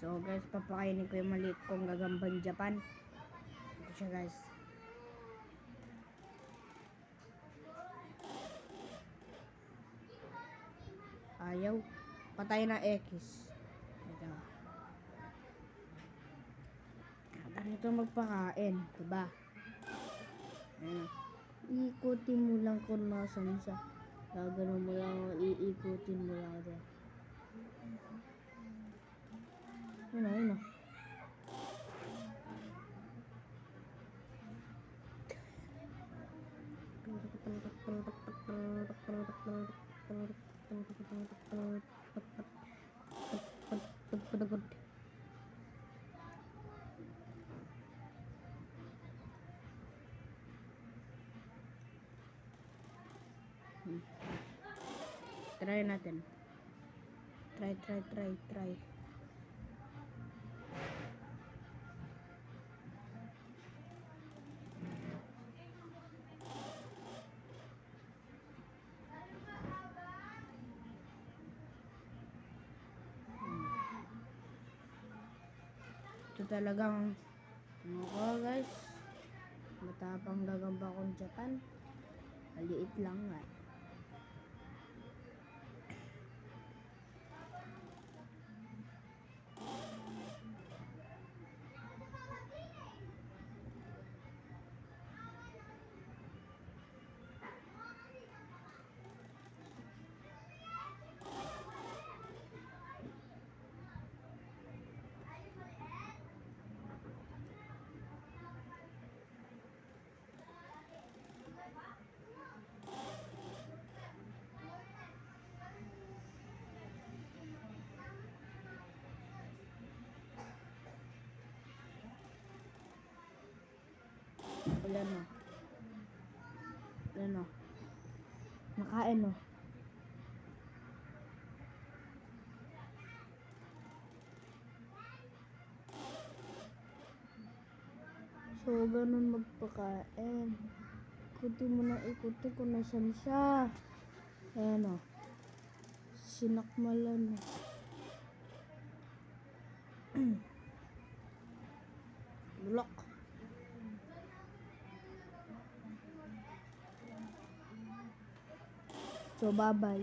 So guys, papakainin ko yung maliit kong gagambang Japan. Ito siya guys. Ayaw. Patay na X. Ito. Ganito magpakain. Diba? Ayan. Iikutin mo lang kung nasan siya. Gagano mo lang. Iikutin mo lang ito. Ayan. Try natin. Try. Ito talagang guys, matapang gagamba kong Japan. Maliit lang nga. Ayan o. Nakain o. So, ganun magpakain. Ikutin mo na, ikutin kung nasan siya. Ayan o. Sinakmalan o. Bulok. So, bye-bye.